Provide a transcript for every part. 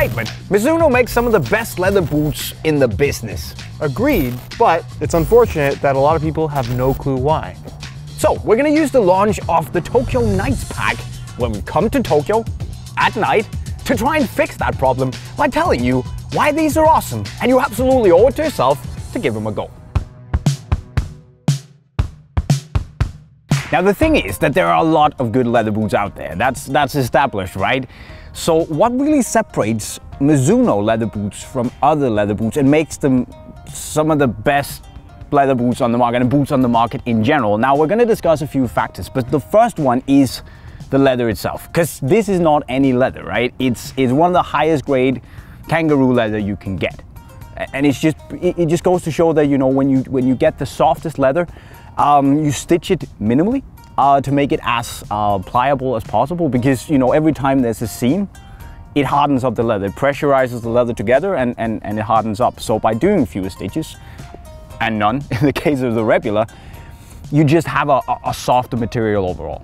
statement. Mizuno makes some of the best leather boots in the business. Agreed, but it's unfortunate that a lot of people have no clue why. So we're gonna use the launch of the Tokyo Nights pack when we come to Tokyo at night to try and fix that problem by telling you why these are awesome, and you absolutely owe it to yourself to give them a go. Now the thing is that there are a lot of good leather boots out there, that's established, right? So what really separates Mizuno leather boots from other leather boots and makes them some of the best leather boots on the market and boots on the market in general? Now we're going to discuss a few factors, but the first one is the leather itself, because this is not any leather, right? It's one of the highest grade kangaroo leather you can get, and it just goes to show that, you know, when you get the softest leather, you stitch it minimally to make it as pliable as possible, because, you know, every time there's a seam, it hardens up the leather, it pressurizes the leather together, and it hardens up. So by doing fewer stitches, and none in the case of the Rebula, you just have a softer material overall.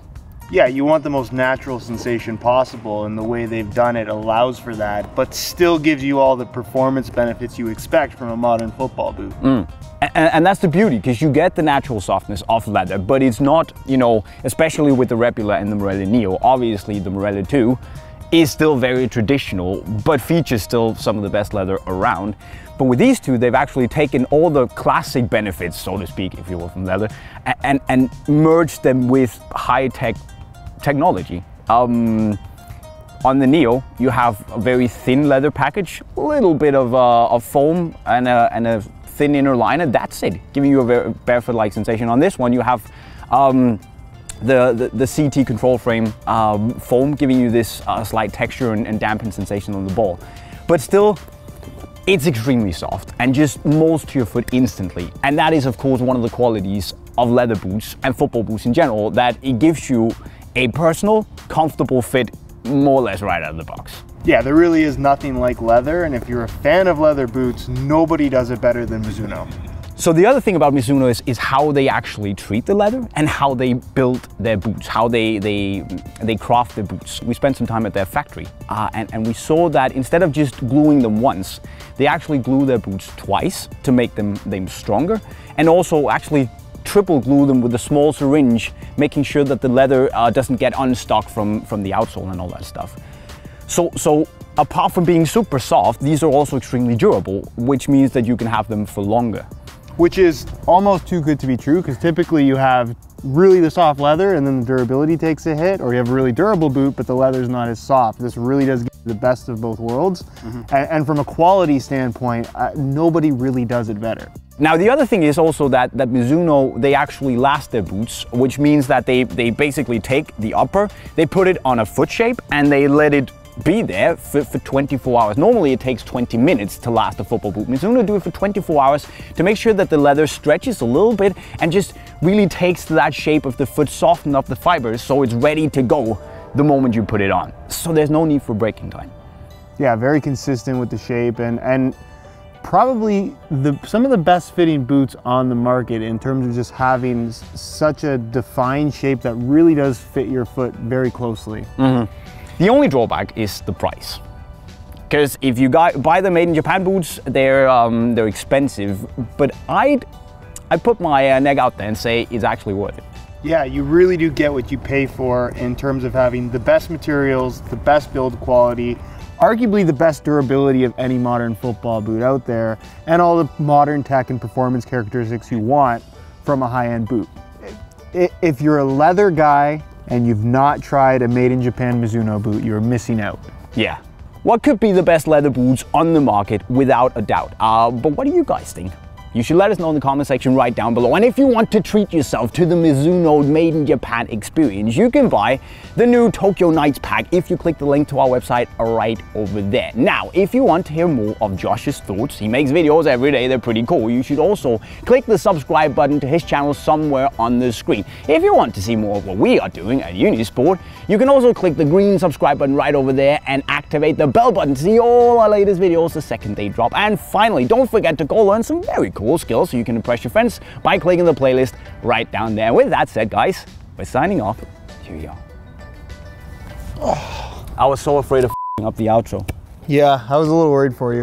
Yeah, you want the most natural sensation possible, and the way they've done it allows for that, but still gives you all the performance benefits you expect from a modern football boot. And that's the beauty, because you get the natural softness of leather, but it's not, you know, especially with the Rebula and the Morelia Neo, obviously the Morelia 2 is still very traditional, but features still some of the best leather around. But with these two, they've actually taken all the classic benefits, so to speak, if you will, from leather, and merged them with high-tech technology. On the Neo, you have a very thin leather package, a little bit of foam and a thin inner liner. That's it, giving you a very barefoot-like sensation. On this one, you have the CT control frame foam, giving you this slight texture and dampened sensation on the ball. But still, it's extremely soft and just molds to your foot instantly. And that is, of course, one of the qualities of leather boots and football boots in general, that it gives you a personal, comfortable fit more or less right out of the box. Yeah, there really is nothing like leather, and if you're a fan of leather boots, nobody does it better than Mizuno. So the other thing about Mizuno is how they actually treat the leather and how they build their boots, how they craft their boots. We spent some time at their factory and we saw that instead of just gluing them once, they actually glue their boots twice to make them stronger, and also actually triple glue them with a small syringe, making sure that the leather doesn't get unstuck from the outsole and all that stuff. So apart from being super soft, these are also extremely durable, which means that you can have them for longer. Which is almost too good to be true, because typically you have really the soft leather and then the durability takes a hit, or you have a really durable boot but the leather's not as soft. This really does get the best of both worlds. And from a quality standpoint, nobody really does it better. Now the other thing is also that Mizuno, they actually last their boots, which means that they basically take the upper, they put it on a foot shape, and they let it be there for 24 hours. Normally it takes 20 minutes to last a football boot. Mizuno do it for 24 hours to make sure that the leather stretches a little bit and just really takes that shape of the foot, soften up the fibers so it's ready to go the moment you put it on. So there's no need for breaking time. Yeah, very consistent with the shape, and probably some of the best fitting boots on the market in terms of just having such a defined shape that really does fit your foot very closely. The only drawback is the price, because if you buy the made in Japan boots, they're expensive, but I'd put my neck out there and say it's actually worth it. Yeah, you really do get what you pay for in terms of having the best materials, the best build quality, arguably the best durability of any modern football boot out there, and all the modern tech and performance characteristics you want from a high-end boot. If you're a leather guy and you've not tried a made in Japan Mizuno boot, you're missing out. Yeah. What could be the best leather boots on the market without a doubt? But what do you guys think? You should let us know in the comment section right down below. And if you want to treat yourself to the Mizuno Made in Japan experience, you can buy the new Tokyo Nights pack if you click the link to our website right over there. Now, if you want to hear more of Josh's thoughts, he makes videos every day, they're pretty cool. You should also click the subscribe button to his channel somewhere on the screen. If you want to see more of what we are doing at Unisport, you can also click the green subscribe button right over there and activate the bell button to see all our latest videos the second they drop. And finally, don't forget to go learn some very cool skills so you can impress your friends by clicking the playlist right down there. With that said, guys, we're signing off. Here we go. I was so afraid of up the outro. Yeah, I was a little worried for you.